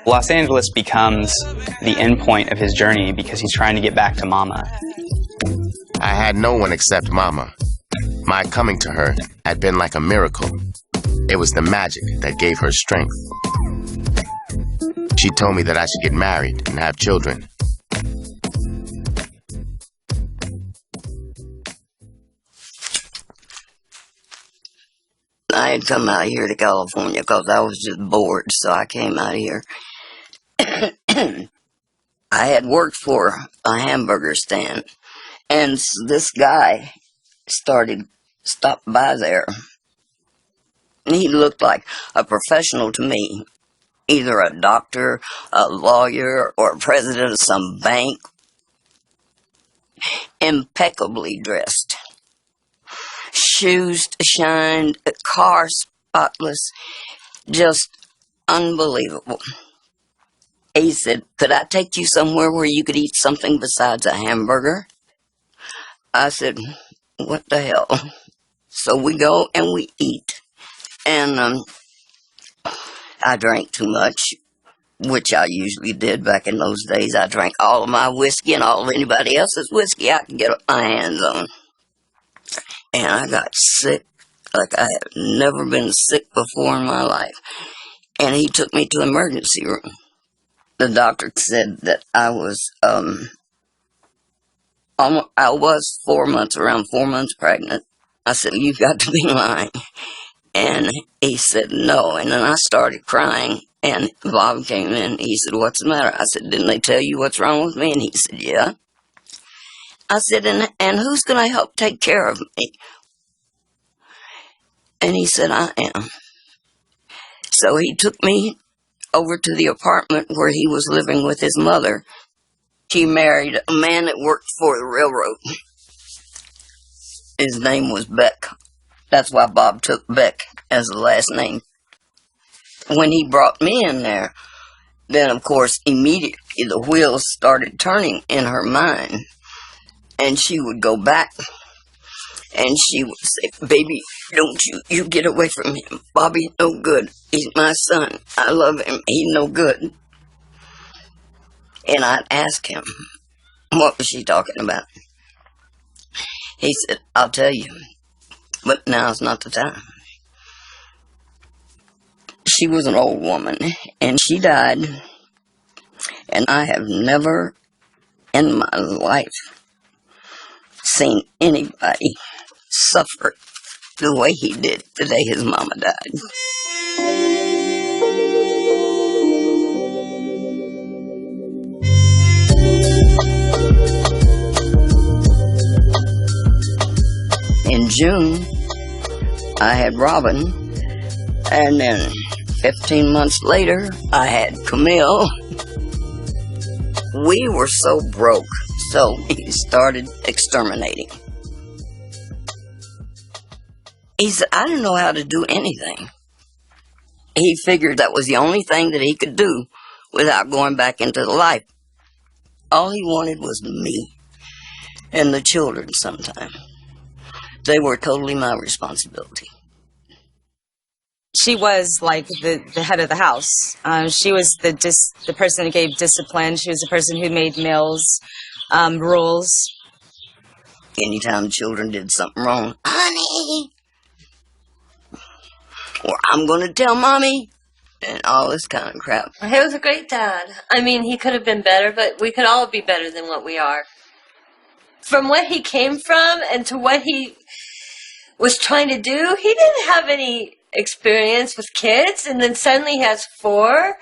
Los Angeles becomes the end point of his journey because he's trying to get back to Mama. I had no one except Mama. My coming to her had been like a miracle. It was the magic that gave her strength. She told me that I should get married and have children. I had come out here to California because I was just bored, so I came out here. I had worked for a hamburger stand, and this guy stopped by there. He looked like a professional to me, either a doctor, a lawyer, or a president of some bank, impeccably dressed. Shoes shined, car spotless, just unbelievable. He said, "Could I take you somewhere where you could eat something besides a hamburger?" I said, "What the hell?" So we go and we eat. And I drank too much, which I usually did back in those days. I drank all of my whiskey and all of anybody else's whiskey I could get my hands on. And I got sick like I have never been sick before in my life. And he took me to the emergency room. The doctor said that I was 4 months pregnant. I said, "You've got to be lying." And he said, "No." And then I started crying. And Bob came in. He said, "What's the matter?" I said, "Didn't they tell you what's wrong with me?" And he said, "Yeah." I said, and who's going to help take care of me?" And he said, "I am." So he took me over to the apartment where he was living with his mother. She married a man that worked for the railroad. His name was Beck. That's why Bob took Beck as the last name. When he brought me in there, then of course immediately the wheels started turning in her mind. And she would go back and she would say, "Baby, don't you get away from him. Bobby's no good. He's my son. I love him. He's no good." And I'd ask him, what was she talking about? He said, "I'll tell you, but now's not the time." She was an old woman, and she died, and I have never in my life seen anybody suffer the way he did the day his mama died. In June, I had Robin, and then 15 months later, I had Camille. We were so broke, so he started exterminating. He said, "I didn't know how to do anything." He figured that was the only thing that he could do without going back into the life. All he wanted was me and the children sometime. They were totally my responsibility. She was like the head of the house. She was the person who gave discipline. She was the person who made meals, rules. Anytime the children did something wrong, "Honey," or "I'm going to tell Mommy," and all this kind of crap. He was a great dad. I mean, he could have been better, but we could all be better than what we are. From what he came from and to what he was trying to do, he didn't have any experience with kids, and then suddenly he has 4.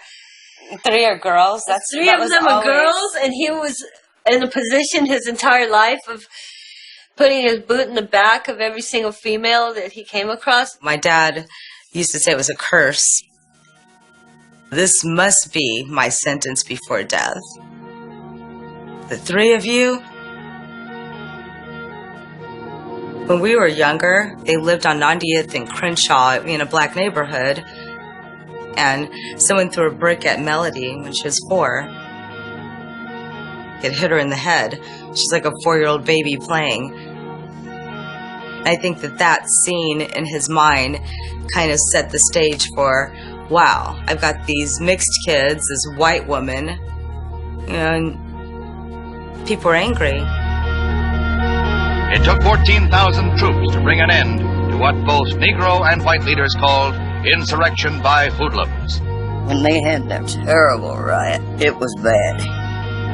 3 are girls. Three of them are girls, and he was in a position his entire life of putting his boot in the back of every single female that he came across. My dad used to say it was a curse. This must be my sentence before death. The 3 of you. When we were younger, they lived on 90th and Crenshaw in a black neighborhood, and someone threw a brick at Melody when she was 4. It hit her in the head. She's like a 4-year-old baby playing. I think that scene in his mind kind of set the stage for wow, I've got these mixed kids, this white woman, and people are angry. It took 14,000 troops to bring an end to what both Negro and white leaders called insurrection by hoodlums. When they had that terrible riot, it was bad.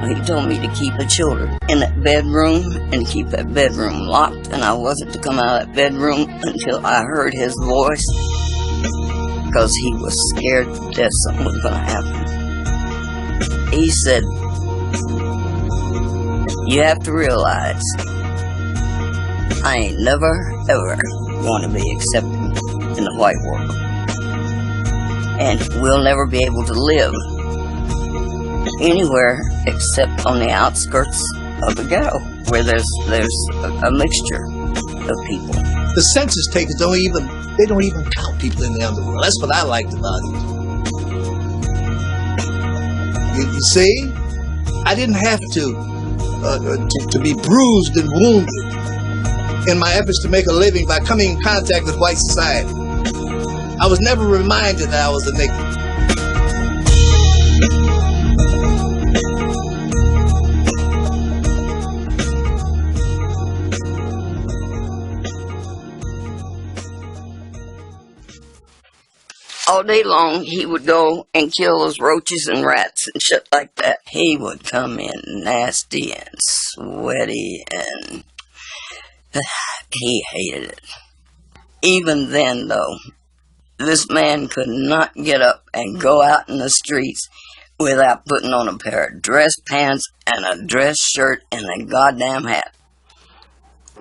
He told me to keep the children in that bedroom and keep that bedroom locked, and I wasn't to come out of that bedroom until I heard his voice, because he was scared to death something was going to happen. He said, "You have to realize I ain't never, ever going to be accepted in the white world. And we'll never be able to live anywhere except on the outskirts of the ghetto, where there's a mixture of people." The census takers don't even count people in the underworld. That's what I liked about it. You see, I didn't have to be bruised and wounded in my efforts to make a living by coming in contact with white society. I was never reminded that I was a Negro. All day long, he would go and kill those roaches and rats and shit like that. He would come in nasty and sweaty, and he hated it. Even then, though, this man could not get up and go out in the streets without putting on a pair of dress pants and a dress shirt and a goddamn hat.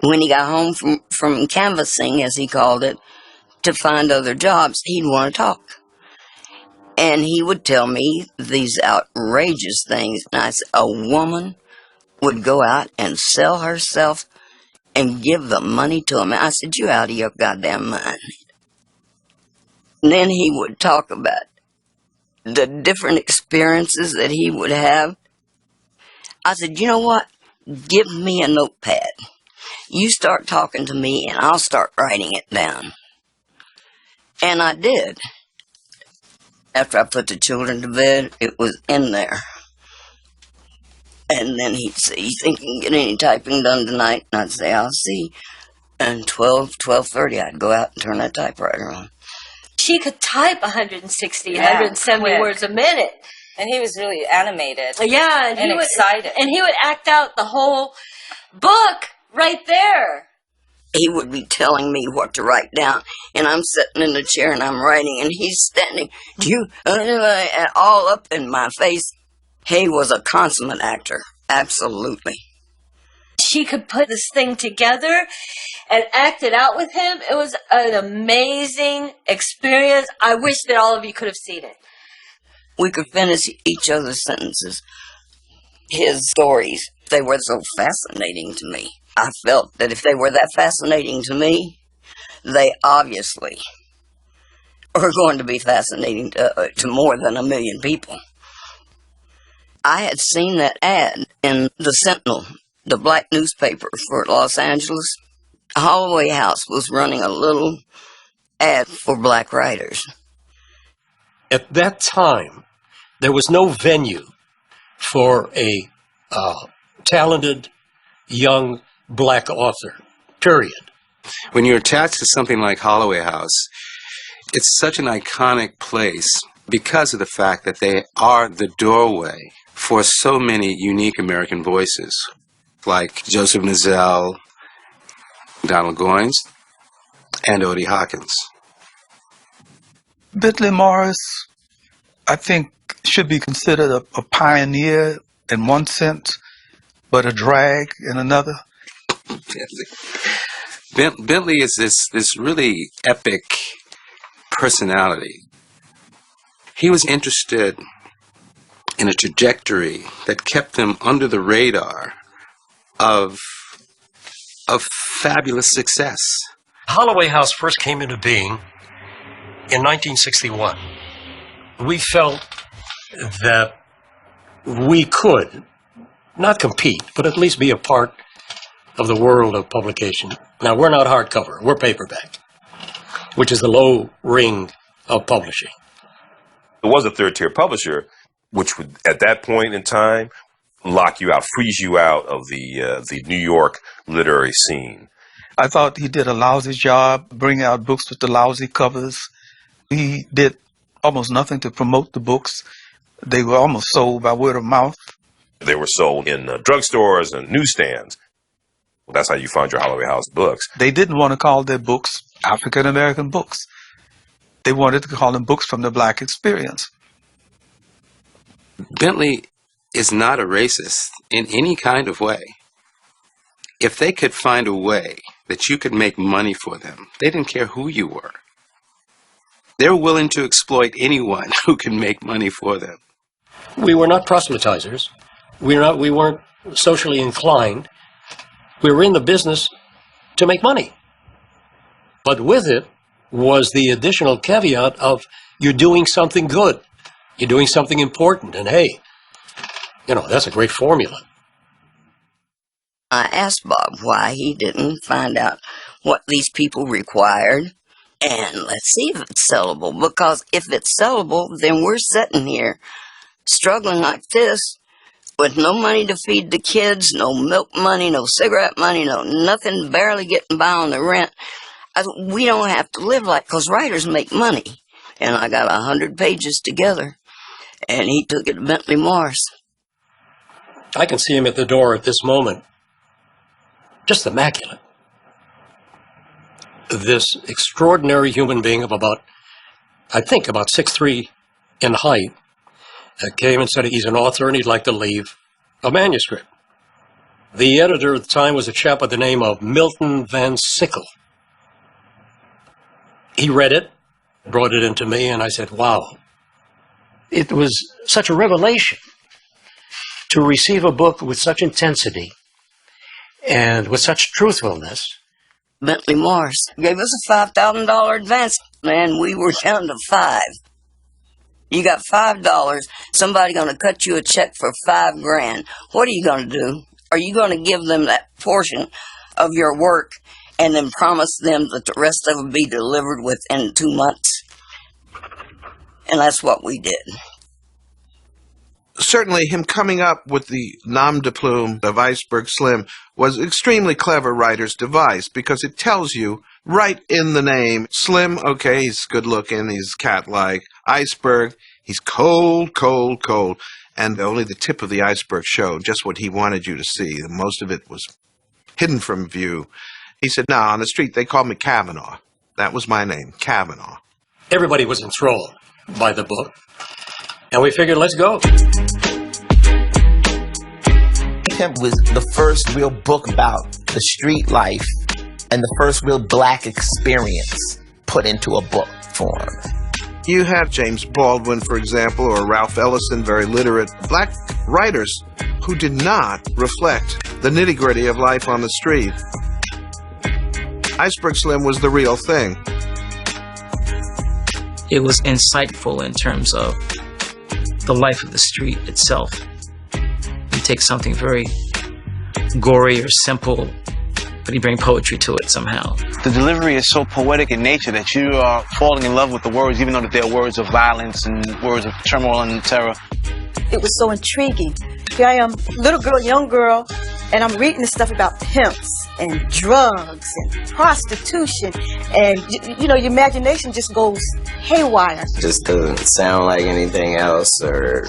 When he got home from canvassing, as he called it, to find other jobs, he'd want to talk. And he would tell me these outrageous things. And I said, a woman would go out and sell herself and give the money to him. I said, you out of your goddamn mind. And then he would talk about the different experiences that he would have. I said, you know what? Give me a notepad. You start talking to me and I'll start writing it down. And I did. After I put the children to bed, it was in there. And then he'd say, you think you can get any typing done tonight? And I'd say, I'll see. And 12:30, I'd go out and turn that typewriter on. She could type 160, 170 quick. words a minute. And he was really animated. Yeah, and excited. And he would act out the whole book right there. He would be telling me what to write down, and I'm sitting in the chair and I'm writing, and he's standing, all up in my face. He was a consummate actor, absolutely. She could put this thing together and act it out with him. It was an amazing experience. I wish that all of you could have seen it. We could finish each other's sentences. His stories, they were so fascinating to me. I felt that if they were that fascinating to me, they obviously are going to be fascinating to more than 1 million people. I had seen that ad in the Sentinel, the black newspaper for Los Angeles. Holloway House was running a little ad for black writers. At that time, there was no venue for a talented young black author, period. When you're attached to something like Holloway House, it's such an iconic place because of the fact that they are the doorway for so many unique American voices, like Joseph Nizzell, Donald Goines, and Odie Hawkins. Bentley Morris, I think, should be considered a pioneer in one sense, but a drag in another. Bentley is this really epic personality. He was interested in a trajectory that kept them under the radar of fabulous success. Holloway House first came into being in 1961. We felt that we could not compete, but at least be a part of the world of publication. Now, we're not hardcover, we're paperback, which is the low ring of publishing. There was a third-tier publisher, which would, at that point in time, lock you out, freeze you out of the New York literary scene. I thought he did a lousy job bringing out books with the lousy covers. He did almost nothing to promote the books. They were almost sold by word of mouth. They were sold in drugstores and newsstands. That's how you found your Holloway House books. They didn't want to call their books African American books. They wanted to call them books from the black experience. Bentley is not a racist in any kind of way. If they could find a way that you could make money for them, they didn't care who you were. They're willing to exploit anyone who can make money for them. We were not proselytizers. We weren't socially inclined. We were in the business to make money. But with it was the additional caveat of you're doing something good. You're doing something important. And hey, that's a great formula. I asked Bob why he didn't find out what these people required, and let's see if it's sellable, because if it's sellable, then we're sitting here struggling like this with no money to feed the kids, no milk money, no cigarette money, no nothing, barely getting by on the rent. We don't have to live like, because writers make money. And I got 100 pages together, and he took it to Bentley Morris. I can see him at the door at this moment. Just immaculate. This extraordinary human being of about 6'3" in height, came and said he's an author and he'd like to leave a manuscript. The editor at the time was a chap by the name of Milton Van Sickle. He read it, brought it into me, and I said, wow. It was such a revelation to receive a book with such intensity and with such truthfulness. Bentley Morris gave us a $5,000 advance, and we were down to $5. You got $5. Somebody going to cut you a check for $5,000. What are you going to do? Are you going to give them that portion of your work and then promise them that the rest of it will be delivered within 2 months? And that's what we did. Certainly, him coming up with the nom de plume of Iceberg Slim was an extremely clever writer's device, because it tells you right in the name, Slim, okay, he's good-looking, he's cat-like. Iceberg, he's cold, cold, cold. And only the tip of the iceberg showed just what he wanted you to see. Most of it was hidden from view. He said, no, on the street they called me Kavanaugh. That was my name, Kavanaugh. Everybody was enthralled by the book. And we figured, let's go. Pimp was the first real book about the street life and the first real black experience put into a book form. You had James Baldwin, for example, or Ralph Ellison, very literate black writers who did not reflect the nitty-gritty of life on the street. Iceberg Slim was the real thing. It was insightful in terms of the life of the street itself. You take something very gory or simple, but you bring poetry to it somehow. The delivery is so poetic in nature that you are falling in love with the words, even though that they're words of violence and words of turmoil and terror. It was so intriguing. Here I am, little girl, young girl, and I'm reading this stuff about pimps and drugs and prostitution, and your imagination just goes haywire. Just doesn't sound like anything else or